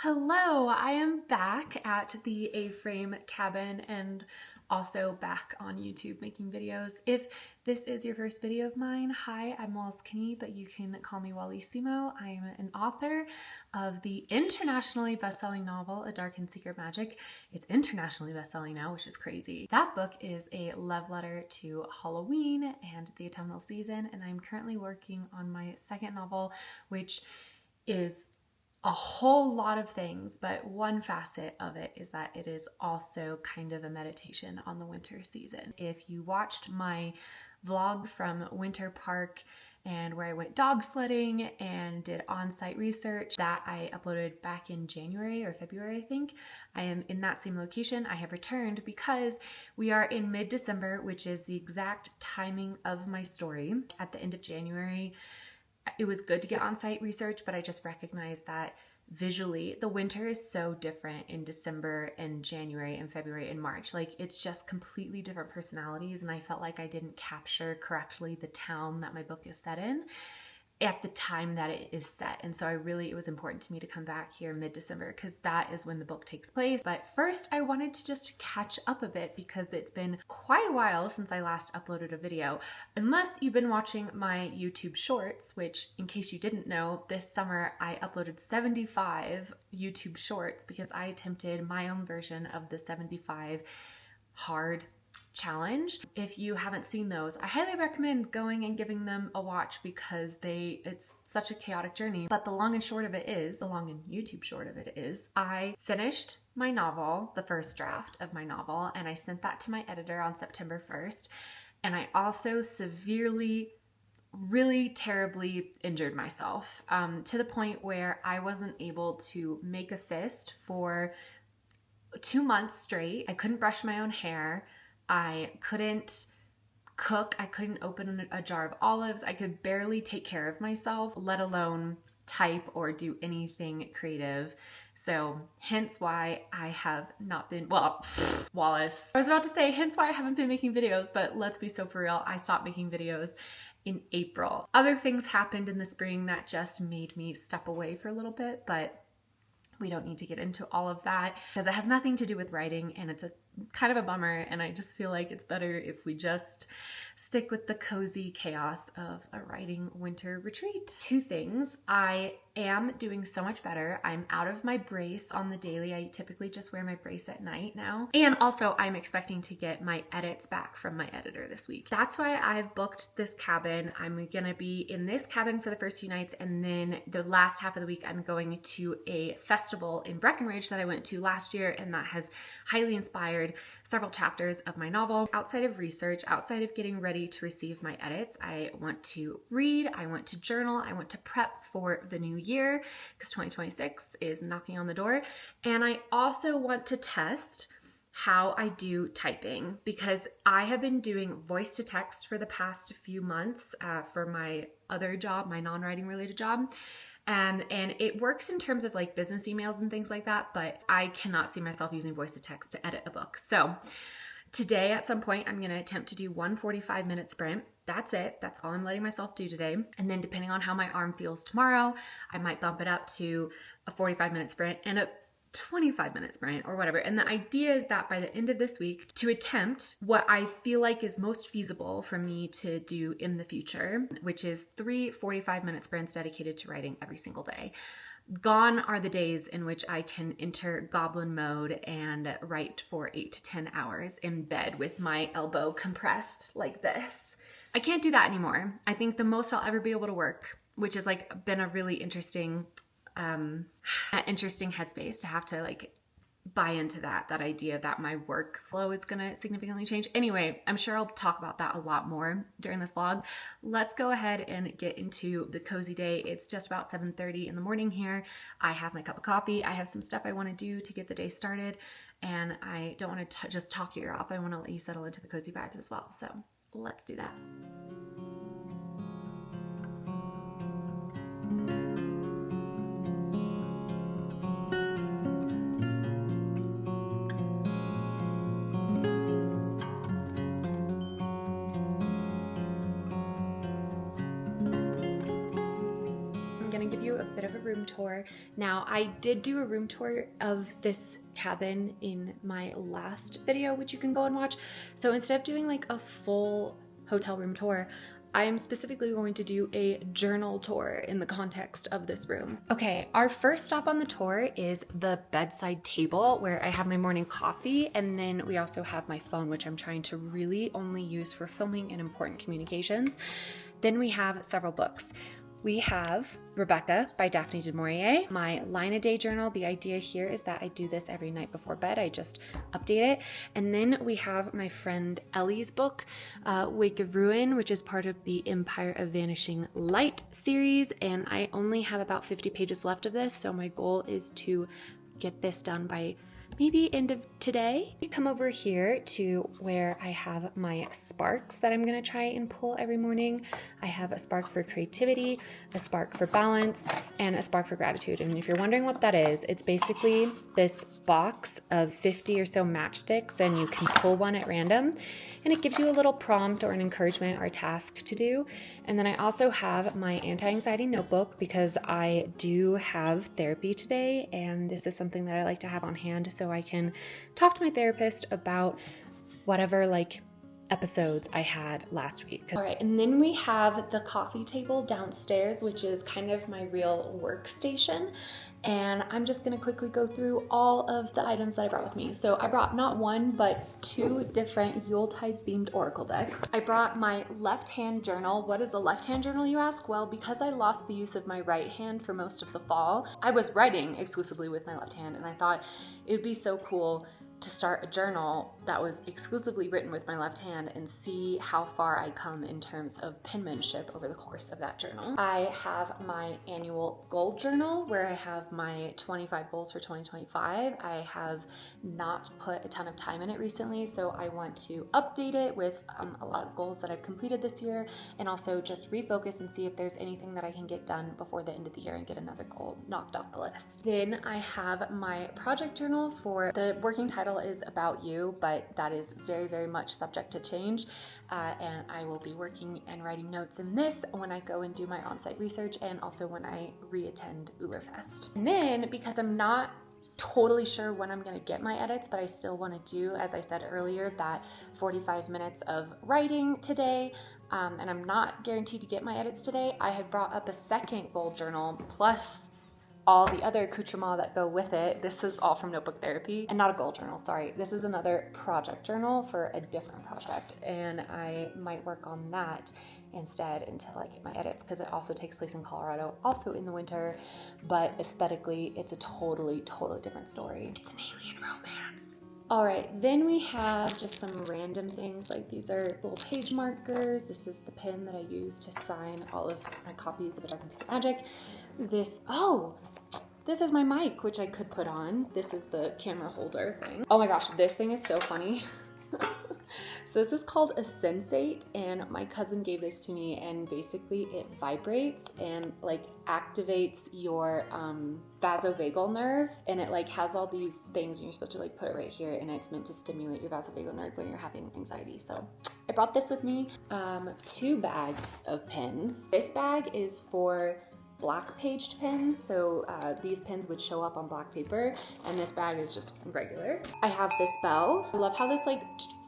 Hello, I am back at the A-frame cabin and also back on YouTube making videos. If this is your first video of mine, hi, I'm Wallace Kinney, but you can call me Wallissimo. I'm an author of the internationally best-selling novel, A Dark and Secret Magic. It's internationally best-selling now, which is crazy. That book is a love letter to Halloween and the autumnal season, and I'm currently working on my second novel, which is a whole lot of things, but one facet of it is that it is also kind of a meditation on the winter season. If you watched my vlog from Winter Park and where I went dog sledding and did on-site research that I uploaded back in January or February, I think, I am in that same location. I have returned because we are in mid-December, which is the exact timing of my story. At the end of January, it was good to get on-site research, but I just recognized that visually the winter is so different in December and January and February and March. Like, it's just completely different personalities, and I felt like I didn't capture correctly the town that my book is set in at the time that it is set. And so it was important to me to come back here mid-December because that is when the book takes place. But first I wanted to just catch up a bit because it's been quite a while since I last uploaded a video. Unless you've been watching my YouTube shorts, which, in case you didn't know, this summer I uploaded 75 YouTube shorts because I attempted my own version of the 75 hard challenge. If you haven't seen those, I highly recommend going and giving them a watch because it's such a chaotic journey. But the long and YouTube short of it is, I finished my novel, the first draft of my novel, and I sent that to my editor on September 1st. And I also really terribly injured myself to the point where I wasn't able to make a fist for 2 months straight. I couldn't brush my own hair. I couldn't cook. I couldn't open a jar of olives. I could barely take care of myself, let alone type or do anything creative. So hence why I have not been, Wallace. I was about to say, hence why I haven't been making videos, but let's be so for real. I stopped making videos in April. Other things happened in the spring that just made me step away for a little bit, but we don't need to get into all of that because it has nothing to do with writing, and it's a kind of a bummer, and I just feel like it's better if we just stick with the cozy chaos of a writing winter retreat. Two things. I am doing so much better. I'm out of my brace on the daily. I typically just wear my brace at night now. And also I'm expecting to get my edits back from my editor this week. That's why I've booked this cabin. I'm gonna be in this cabin for the first few nights, and then the last half of the week I'm going to a festival in Breckenridge that I went to last year, and that has highly inspired several chapters of my novel. Outside of research, outside of getting ready to receive my edits, I want to read, I want to journal, I want to prep for the new year because 2026 is knocking on the door. And I also want to test how I do typing because I have been doing voice to text for the past few months for my other job, my non-writing related job. And it works in terms of like business emails and things like that, but I cannot see myself using voice to text to edit a book. So today at some point, I'm going to attempt to do one 45-minute sprint. That's it. That's all I'm letting myself do today. And then depending on how my arm feels tomorrow, I might bump it up to a 45-minute sprint and a 25-minute sprint or whatever. And the idea is that by the end of this week, to attempt what I feel like is most feasible for me to do in the future, which is 3 45-minute sprints dedicated to writing every single day. Gone are the days in which I can enter goblin mode and write for 8 to 10 hours in bed with my elbow compressed like this. I can't do that anymore. I think the most I'll ever be able to work, which has like been a really interesting headspace to have to like buy into that idea that my workflow is going to significantly change. Anyway, I'm sure I'll talk about that a lot more during this vlog. Let's go ahead and get into the cozy day. It's just about 7:30 in the morning here. I have my cup of coffee. I have some stuff I want to do to get the day started, and I don't want to just talk your ear off. I want to let you settle into the cozy vibes as well. So let's do that. I'm gonna give you a bit of a room tour. Now, I did do a room tour of this cabin in my last video, which you can go and watch. So instead of doing like a full hotel room tour, I'm specifically going to do a journal tour in the context of this room. Okay, our first stop on the tour is the bedside table where I have my morning coffee, and then we also have my phone, which I'm trying to really only use for filming and important communications. Then we have several books. We have Rebecca by Daphne du Maurier, my line a day journal. The idea here is that I do this every night before bed. I just update it. And then we have my friend Ellie's book, Wake of Ruin, which is part of the Empire of Vanishing Light series. And I only have about 50 pages left of this. So my goal is to get this done by maybe end of today. We come over here to where I have my sparks that I'm gonna try and pull every morning. I have a spark for creativity, a spark for balance, and a spark for gratitude. And if you're wondering what that is, it's basically this box of 50 or so matchsticks, and you can pull one at random, and it gives you a little prompt or an encouragement or a task to do. And then I also have my anti-anxiety notebook because I do have therapy today, and this is something that I like to have on hand so I can talk to my therapist about whatever episodes I had last week. All right, and then we have the coffee table downstairs, which is kind of my real workstation. And I'm just gonna quickly go through all of the items that I brought with me. So I brought not one, but 2 different Yuletide themed oracle decks. I brought my left-hand journal. What is a left-hand journal, you ask? Well, because I lost the use of my right hand for most of the fall, I was writing exclusively with my left hand, and I thought it would be so cool to start a journal that was exclusively written with my left hand and see how far I come in terms of penmanship over the course of that journal. I have my annual goal journal where I have my 25 goals for 2025. I have not put a ton of time in it recently, so I want to update it with a lot of goals that I've completed this year, and also just refocus and see if there's anything that I can get done before the end of the year and get another goal knocked off the list. Then I have my project journal. For the working title is About You, but that is very, very much subject to change. And I will be working and writing notes in this when I go and do my on-site research, and also when I re-attend Uberfest. And then, because I'm not totally sure when I'm going to get my edits, but I still want to do, as I said earlier, that 45 minutes of writing today, and I'm not guaranteed to get my edits today, I have brought up a second goal journal plus all the other accoutrements that go with it. This is all from Notebook Therapy, and not a goal journal, sorry. This is another project journal for a different project, and I might work on that instead until I get my edits, because it also takes place in Colorado, also in the winter, but aesthetically, it's a totally, totally different story. It's an alien romance. All right, then we have just some random things, like these are little page markers. This is the pen that I use to sign all of my copies of A Dark and Secret Magic. This is my mic, which I could put on. This is the camera holder thing. Oh my gosh, this thing is so funny. So this is called a Sensate, and my cousin gave this to me, and basically it vibrates and activates your vasovagal nerve, and it has all these things, and you're supposed to put it right here, and it's meant to stimulate your vasovagal nerve when you're having anxiety. So I brought this with me. 2 bags of pens. This bag is for black paged pens, so these pens would show up on black paper, and this bag is just regular. I have this bell. I love how this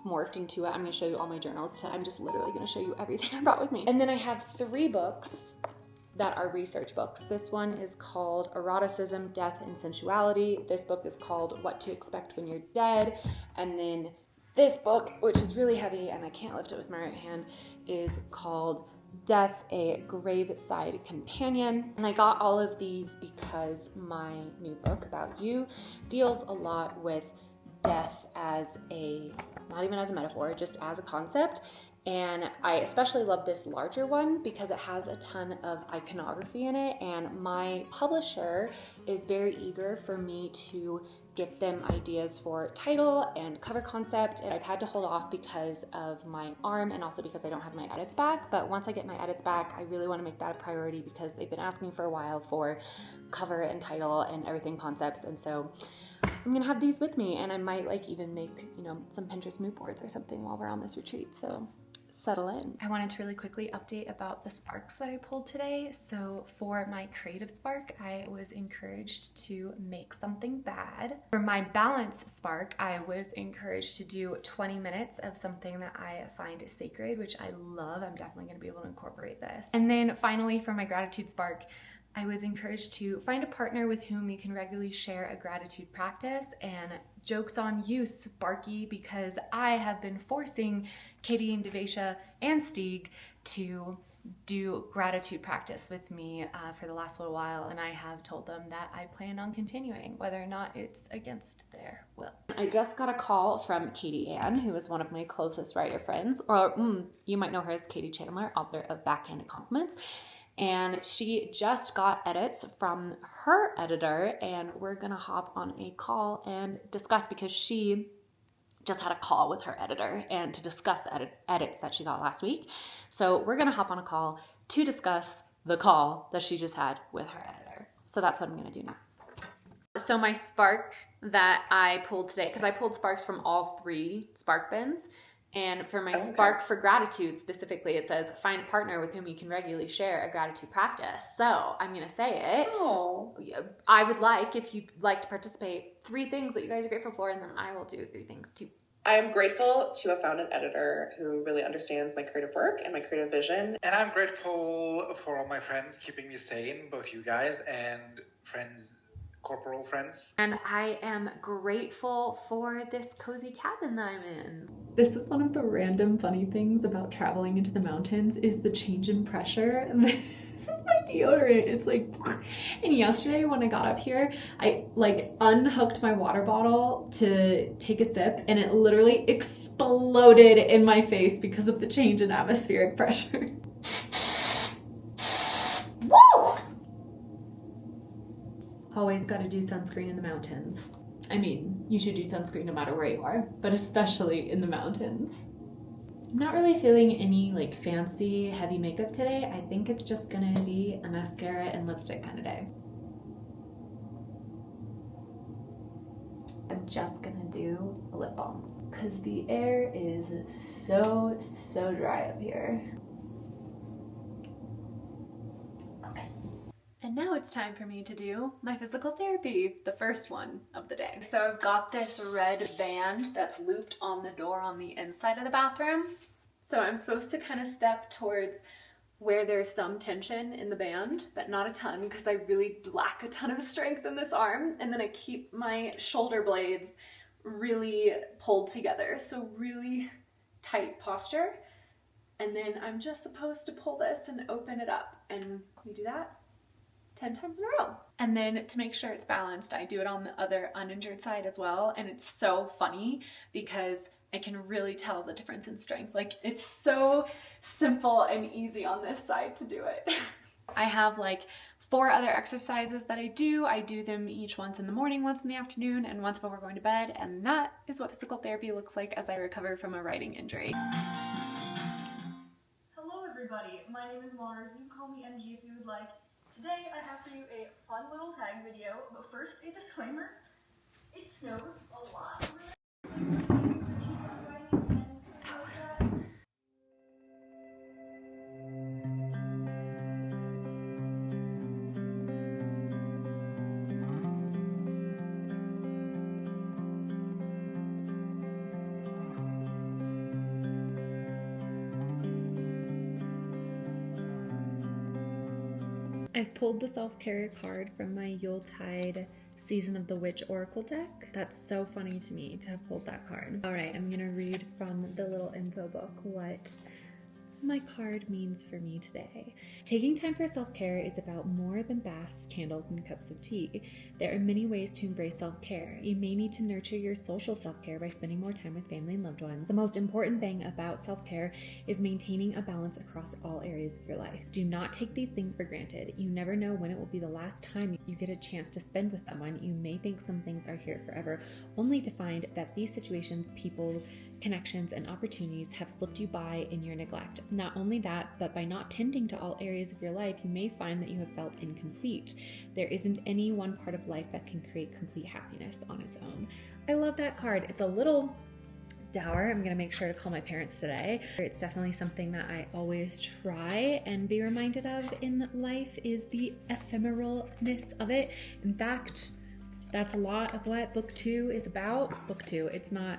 morphed into it. I'm gonna show you all my journals. I'm just literally gonna show you everything I brought with me. And then I have 3 books that are research books. This one is called Eroticism, Death, and Sensuality. This book is called What to Expect When You're Dead. And then this book, which is really heavy and I can't lift it with my right hand, is called Death, a Graveside Companion. And I got all of these because my new book, About You, deals a lot with death as not even as a metaphor, just as a concept. And I especially love this larger one because it has a ton of iconography in it, and my publisher is very eager for me to get them ideas for title and cover concept, and I've had to hold off because of my arm and also because I don't have my edits back. But once I get my edits back, I really want to make that a priority because they've been asking for a while for cover and title and everything concepts, and so I'm gonna have these with me, and I might even make some Pinterest mood boards or something while we're on this retreat. So settle in. I wanted to really quickly update about the sparks that I pulled today. So for my creative spark, I was encouraged to make something bad. For my balance spark, I was encouraged to do 20 minutes of something that I find sacred, which I love. I'm definitely going to be able to incorporate this. And then finally, for my gratitude spark, I was encouraged to find a partner with whom you can regularly share a gratitude practice. And joke's on you, Sparky, because I have been forcing Katie and Devesha and Stieg to do gratitude practice with me for the last little while, and I have told them that I plan on continuing, whether or not it's against their will. I just got a call from Katie Ann, who is one of my closest writer friends, or you might know her as Katie Chandler, author of Backhanded Compliments. And she just got edits from her editor, and we're gonna hop on a call and discuss, because she just had a call with her editor and to discuss the edits that she got last week. So we're gonna hop on a call to discuss the call that she just had with her editor. So that's what I'm gonna do now. So my spark that I pulled today, because I pulled sparks from all 3 spark bins, and for my spark for gratitude specifically, it says, find a partner with whom you can regularly share a gratitude practice. So I'm going to say it. Oh. I would like, if you'd like to participate, 3 things that you guys are grateful for, and then I will do 3 things too. I am grateful to have found an editor who really understands my creative work and my creative vision. And I'm grateful for all my friends keeping me sane, both you guys and friends, corporal friends. And I am grateful for this cozy cabin that I'm in. This is one of the random funny things about traveling into the mountains, is the change in pressure. This is my deodorant. It's like, and yesterday when I got up here, I like unhooked my water bottle to take a sip, and it literally exploded in my face because of the change in atmospheric pressure. Woo! Always got to do sunscreen in the mountains. I mean, you should do sunscreen no matter where you are, but especially in the mountains. I'm not really feeling any like fancy heavy makeup today. I think it's just gonna be a mascara and lipstick kind of day. I'm just gonna do a lip balm because the air is so dry up here. And now it's time for me to do my physical therapy, the first one of the day. So I've got this red band that's looped on the door on the inside of the bathroom. So I'm supposed to kind of step towards where there's some tension in the band, but not a ton, because I really lack a ton of strength in this arm. And then I keep my shoulder blades really pulled together. So really tight posture. And then I'm just supposed to pull this and open it up. And we do that 10 times in a row. And then to make sure it's balanced, I do it on the other uninjured side as well. And it's so funny because I can really tell the difference in strength. Like, it's so simple and easy on this side to do it. I have like 4 other exercises that I do. I do them each once in the morning, once in the afternoon, and once before going to bed. And that is what physical therapy looks like as I recover from a writing injury. Hello everybody, my name is Mars. You can call me MG if you would like. Today I have for you a fun little tag video, but first a disclaimer. It snowed a lot. I've pulled the self-care card from my Yuletide Season of the Witch Oracle deck. That's so funny to me to have pulled that card. All right, I'm gonna read from the little info book what my card means for me today. Taking time for self-care is about more than baths, candles, and cups of tea. There are many ways to embrace self-care. You may need to nurture your social self-care by spending more time with family and loved ones. The most important thing about self-care is maintaining a balance across all areas of your life. Do not take these things for granted. You never know when it will be the last time you get a chance to spend with someone. You may think some things are here forever, only to find that these situations, people, connections, and opportunities have slipped you by in your neglect. Not only that, but by not tending to all areas of your life, you may find that you have felt incomplete. There isn't any one part of life that can create complete happiness on its own. I love that card. It's a little Dower. I'm gonna make sure to call my parents today. It's definitely something that I always try and be reminded of in life, is the ephemeralness of it. In fact, that's a lot of what book 2 is about. Book 2, it's my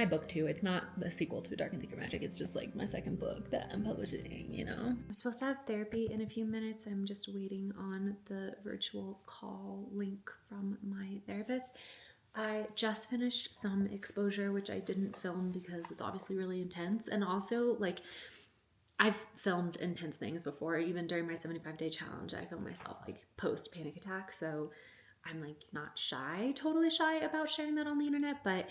book 2. It's not the sequel to Dark and Secret Magic. It's just like my second book that I'm publishing, you know? I'm supposed to have therapy in a few minutes. I'm just waiting on the virtual call link from my therapist. I just finished some exposure, which I didn't film because it's obviously really intense. And also, like, I've filmed intense things before. Even during my 75-day challenge, I filmed myself like post panic attack. So I'm like not totally shy about sharing that on the internet. But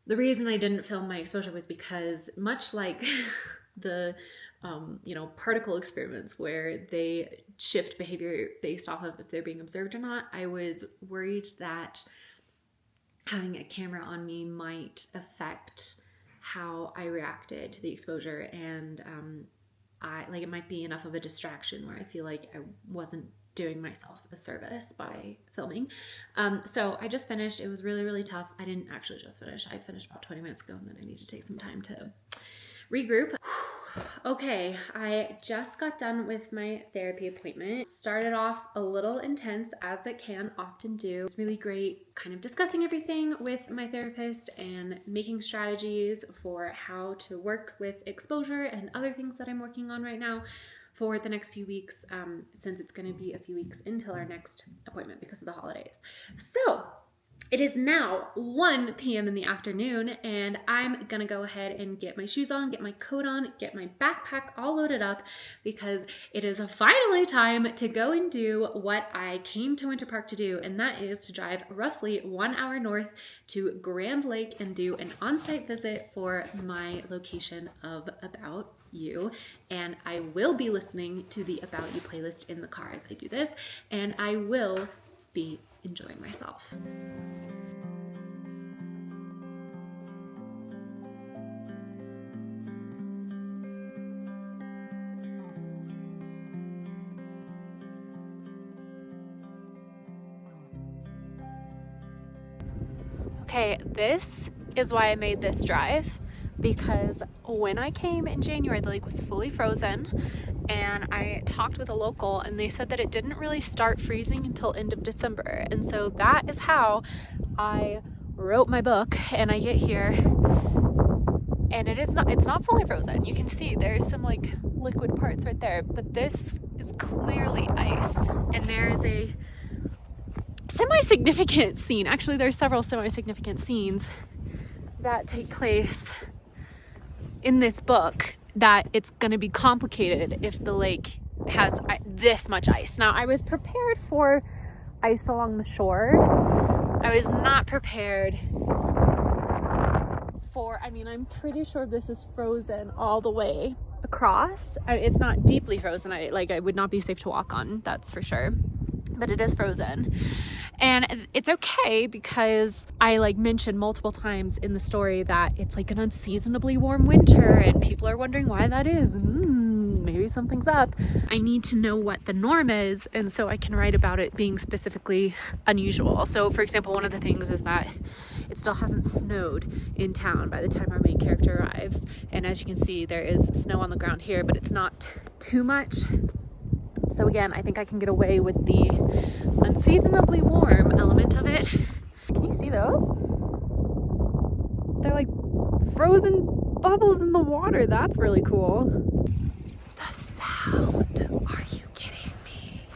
the reason I didn't film my exposure was because, much like the particle experiments where they shift behavior based off of if they're being observed or not, I was worried that having a camera on me might affect how I reacted to the exposure, and it might be enough of a distraction where I feel like I wasn't doing myself a service by filming. So I just finished. It was really, really tough. I didn't actually just finish. I finished about 20 minutes ago, and then I need to take some time to regroup. Okay, I just got done with my therapy appointment. Started off a little intense, as it can often do. It's really great kind of discussing everything with my therapist and making strategies for how to work with exposure and other things that I'm working on right now for the next few weeks, since it's going to be a few weeks until our next appointment because of the holidays. So it is now 1 p.m. in the afternoon, and I'm gonna go ahead and get my shoes on, get my coat on, get my backpack all loaded up, because it is finally time to go and do what I came to Winter Park to do, and that is to drive roughly 1 hour north to Grand Lake and do an on-site visit for my location of About You. And I will be listening to the About You playlist in the car as I do this, and I will be enjoying myself. Okay, this is why I made this drive, because when I came in January, the lake was fully frozen, and I talked with a local and they said that it didn't really start freezing until end of December. And so that is how I wrote my book, and I get here and it's not fully frozen. You can see there's some like liquid parts right there, but this is clearly ice. And there is a semi-significant scene. Actually, there's several semi-significant scenes that take place in this book that it's going to be complicated if the lake has this much ice. Now, I was prepared for ice along the shore. I was not prepared for, I'm pretty sure this is frozen all the way across. It's not deeply frozen. I would not be safe to walk on, that's for sure. But it is frozen. And it's okay, because I mentioned multiple times in the story that it's like an unseasonably warm winter, and people are wondering why that is. Maybe something's up. I need to know what the norm is, and so I can write about it being specifically unusual. So, for example, one of the things is that it still hasn't snowed in town by the time our main character arrives. And as you can see, there is snow on the ground here, but it's not too much. So again, I think I can get away with the unseasonably warm element of it. Can you see those? They're like frozen bubbles in the water. That's really cool. The sound. Are you kidding me?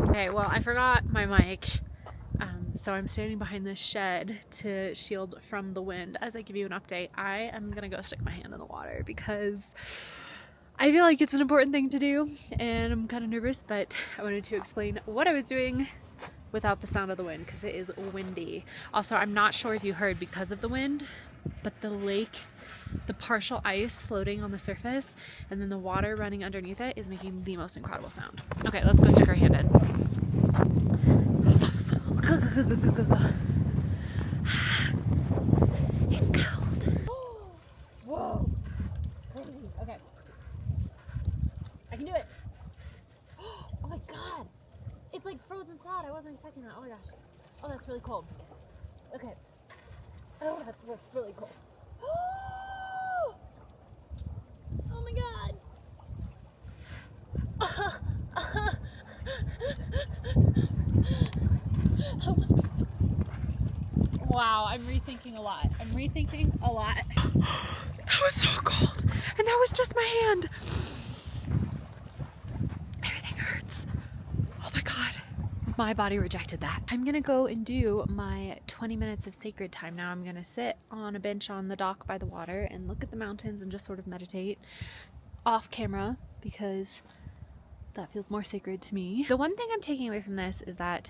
Okay, well, I forgot my mic. So I'm standing behind this shed to shield from the wind as I give you an update. I am gonna go stick my hand in the water because I feel like it's an important thing to do, and I'm kind of nervous, but I wanted to explain what I was doing without the sound of the wind because it is windy. Also, I'm not sure if you heard because of the wind, but the lake, the partial ice floating on the surface and then the water running underneath it is making the most incredible sound. Okay, let's go stick our hand in. It's cold. Whoa. Crazy. Okay. I can do it. Oh my god. It's like frozen solid. I wasn't expecting that. Oh my gosh. Oh, that's really cold. Okay. Oh, that's really cold. Oh my god. Oh my god. Wow, I'm rethinking a lot. That was so cold. And that was just my hand. Everything hurts. Oh my god. My body rejected that. I'm gonna go and do my 20 minutes of sacred time now. I'm gonna sit on a bench on the dock by the water and look at the mountains and just sort of meditate off camera because that feels more sacred to me. The one thing I'm taking away from this is that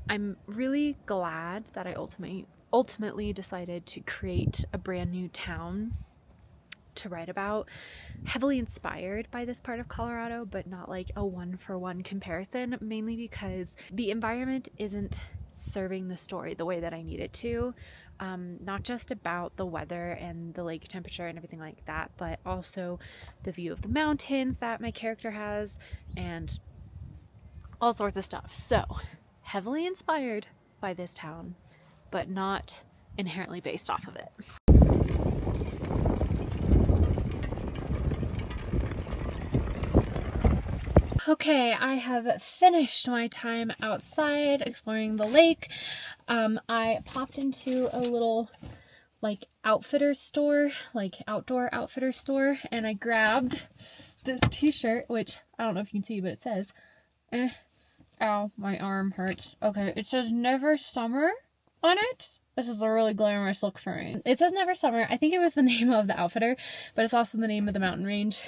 I'm really glad that I ultimately decided to create a brand new town to write about, heavily inspired by this part of Colorado, but not like a one-for-one comparison, mainly because the environment isn't serving the story the way that I need it to. Not just about the weather and the lake temperature and everything like that, but also the view of the mountains that my character has and all sorts of stuff. So, heavily inspired by this town, but not inherently based off of it. Okay, I have finished my time outside exploring the lake. I popped into a little like outdoor outfitter store, and I grabbed this t-shirt, which I don't know if you can see, but it says, ow, my arm hurts. Okay, it says Never Summer on it. This is a really glamorous look for me. It says Never Summer. I think it was the name of the outfitter, but it's also the name of the mountain range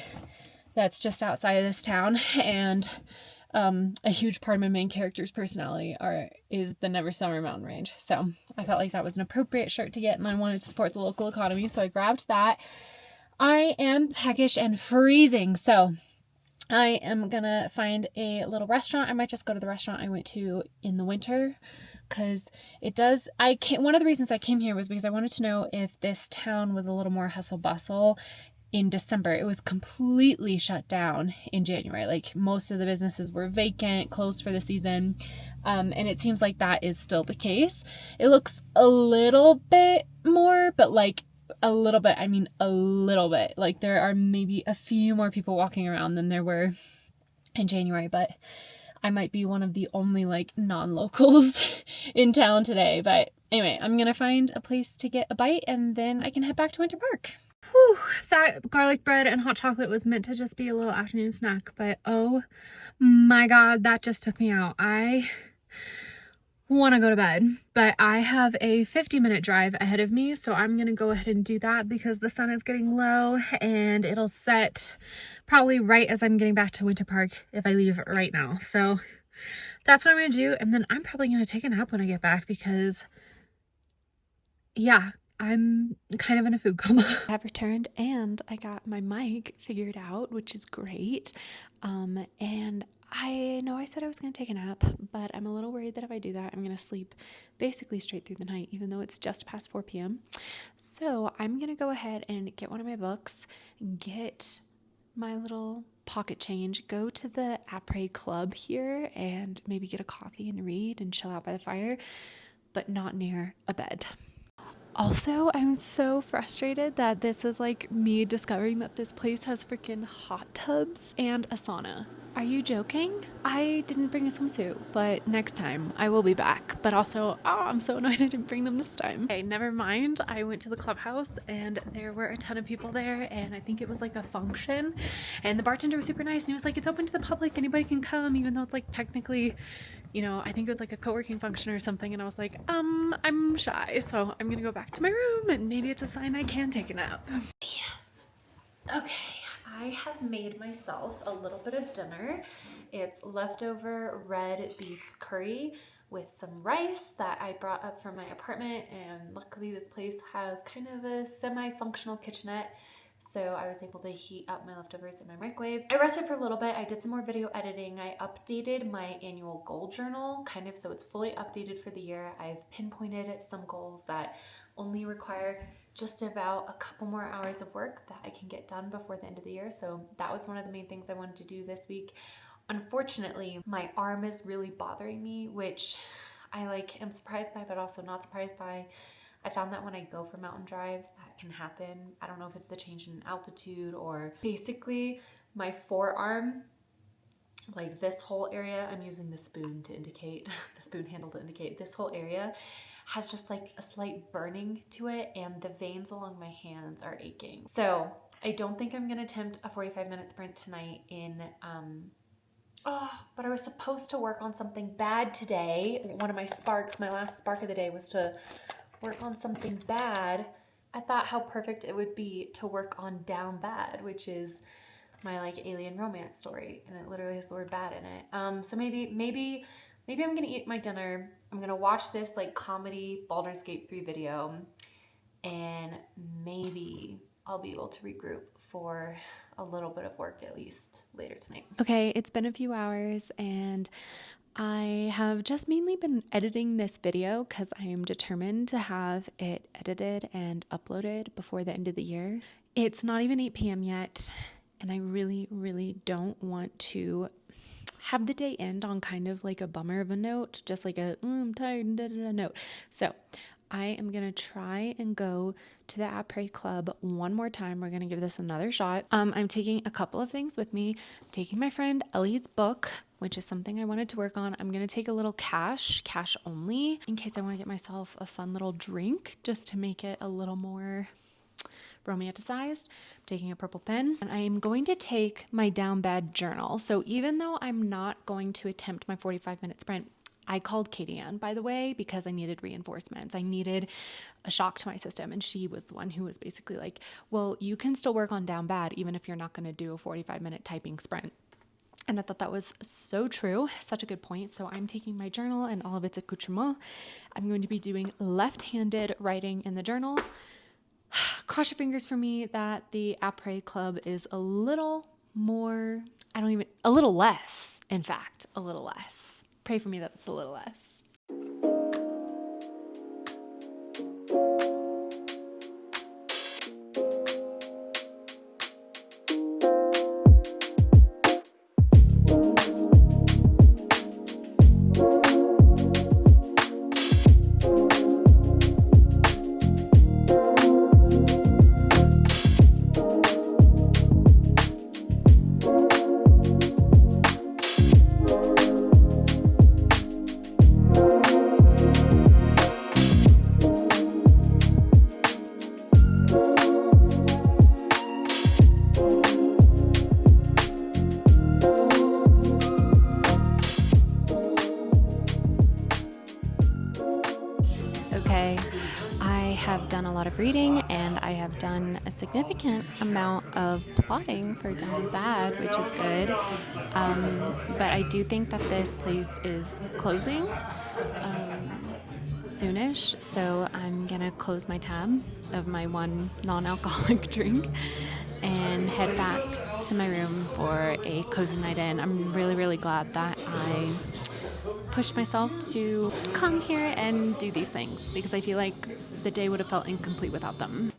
that's just outside of this town, and a huge part of my main character's personality is the Never Summer mountain range. So I felt like that was an appropriate shirt to get, and I wanted to support the local economy, so I grabbed that. I am peckish and freezing, so I am gonna find a little restaurant. I might just go to the restaurant I went to in the winter, because one of the reasons I came here was because I wanted to know if this town was a little more hustle bustle in December. It was completely shut down in January. Like, most of the businesses were vacant, closed for the season. And it seems like that is still the case. It looks a little bit more, but like a little bit, I mean a little bit. Like, there are maybe a few more people walking around than there were in January, but I might be one of the only like non-locals in town today. But anyway, I'm gonna find a place to get a bite and then I can head back to Winter Park. Whew, that garlic bread and hot chocolate was meant to just be a little afternoon snack, but oh my god, that just took me out. I want to go to bed, but I have a 50-minute drive ahead of me, so I'm gonna go ahead and do that because the sun is getting low and it'll set probably right as I'm getting back to Winter Park if I leave right now. So that's what I'm gonna do, and then I'm probably gonna take a nap when I get back because, yeah, I'm kind of in a food coma. I have returned and I got my mic figured out, which is great. And I know I said I was going to take a nap, but I'm a little worried that if I do that, I'm going to sleep basically straight through the night, even though it's just past 4 p.m. So I'm going to go ahead and get one of my books, get my little pocket change, go to the après club here and maybe get a coffee and read and chill out by the fire, but not near a bed. Also, I'm so frustrated that this is like me discovering that this place has freaking hot tubs and a sauna. Are you joking? I didn't bring a swimsuit, but next time I will be back. But also, I'm so annoyed I didn't bring them this time. Okay, never mind. I went to the clubhouse and there were a ton of people there, and I think it was like a function, and the bartender was super nice and he was like, it's open to the public, anybody can come, even though it's like technically, you know, I think it was like a co-working function or something, and I was like, I'm shy, so I'm gonna go back to my room and maybe it's a sign I can take a nap. Yeah. Okay. I have made myself a little bit of dinner. It's leftover red beef curry with some rice that I brought up from my apartment, and luckily this place has kind of a semi-functional kitchenette, so I was able to heat up my leftovers in my microwave. I rested for a little bit. I did some more video editing. I updated my annual goal journal, kind of so it's fully updated for the year. I've pinpointed some goals that only require just about a couple more hours of work that I can get done before the end of the year. So that was one of the main things I wanted to do this week. Unfortunately, my arm is really bothering me, which I am surprised by, but also not surprised by. I found that when I go for mountain drives, that can happen. I don't know if it's the change in altitude or basically my forearm, like this whole area, I'm using the spoon to indicate, the spoon handle to indicate, this whole area has just like a slight burning to it, and the veins along my hands are aching. So I don't think I'm gonna attempt a 45-minute sprint tonight but I was supposed to work on something bad today. One of my sparks, my last spark of the day was to work on something bad. I thought how perfect it would be to work on Down Bad, which is my alien romance story, and it literally has the word bad in it. So maybe I'm gonna eat my dinner. I'm gonna watch this comedy Baldur's Gate 3 video, and maybe I'll be able to regroup for a little bit of work at least later tonight. Okay, it's been a few hours and I have just mainly been editing this video because I am determined to have it edited and uploaded before the end of the year. It's not even 8 p.m. yet, and I really, really don't want to have the day end on kind of like a bummer of a note, just like I'm tired note. So I am going to try and go to the Après Club one more time. We're going to give this another shot. I'm taking a couple of things with me. I'm taking my friend Ellie's book, which is something I wanted to work on. I'm going to take a little cash only, in case I want to get myself a fun little drink just to make it a little more romanticized. I'm taking a purple pen, and I am going to take my Down Bad journal. So even though I'm not going to attempt my 45-minute sprint, I called Katie Ann, by the way, because I needed reinforcements. I needed a shock to my system. And she was the one who was basically like, well, you can still work on Down Bad even if you're not going to do a 45-minute typing sprint. And I thought that was so true. Such a good point. So I'm taking my journal and all of its accoutrements. I'm going to be doing left-handed writing in the journal. Cross your fingers for me that the Après Club is a little less, in fact, a little less. Pray for me that it's a little less. Reading, and I have done a significant amount of plotting for Down Bad, which is good. But I do think that this place is closing soonish, so I'm gonna close my tab of my one non-alcoholic drink and head back to my room for a cozy night in. I'm really, really glad that I pushed myself to come here and do these things, because I feel like the day would have felt incomplete without them.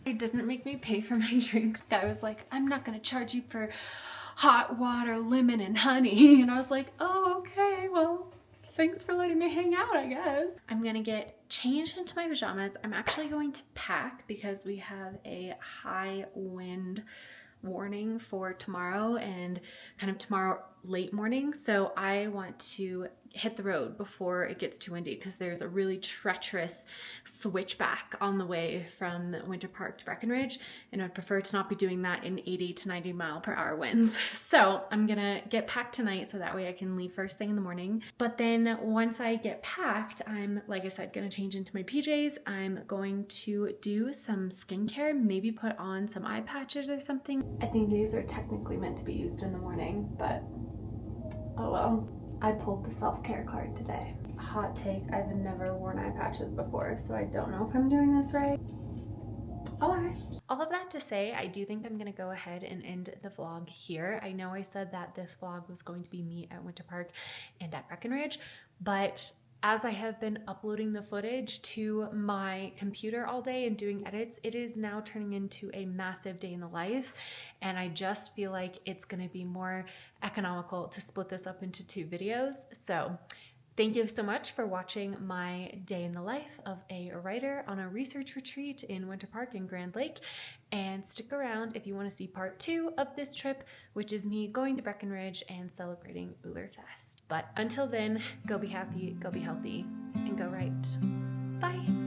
They didn't make me pay for my drink. The guy was like, I'm not gonna charge you for hot water, lemon, and honey. And I was like, oh, okay, well, thanks for letting me hang out, I guess. I'm gonna get changed into my pajamas. I'm actually going to pack because we have a high wind warning for tomorrow and kind of tomorrow late morning. So I want to hit the road before it gets too windy, because there's a really treacherous switchback on the way from Winter Park to Breckenridge, and I'd prefer to not be doing that in 80 to 90 mile per hour winds. So I'm gonna get packed tonight so that way I can leave first thing in the morning. But then once I get packed, I'm, like I said, gonna change into my PJs. I'm going to do some skincare, maybe put on some eye patches or something. I think these are technically meant to be used in the morning, but oh well. I pulled the self-care card today. Hot take, I've never worn eye patches before, so I don't know if I'm doing this right. Okay. All of that to say, I do think I'm gonna go ahead and end the vlog here. I know I said that this vlog was going to be me at Winter Park and at Breckenridge, but as I have been uploading the footage to my computer all day and doing edits, it is now turning into a massive day in the life. And I just feel like it's gonna be more economical to split this up into 2 videos. So thank you so much for watching my day in the life of a writer on a research retreat in Winter Park in Grand Lake. And stick around if you want to see part 2 of this trip, which is me going to Breckenridge and celebrating Ullrfest. But until then, go be happy, go be healthy, and go write. Bye.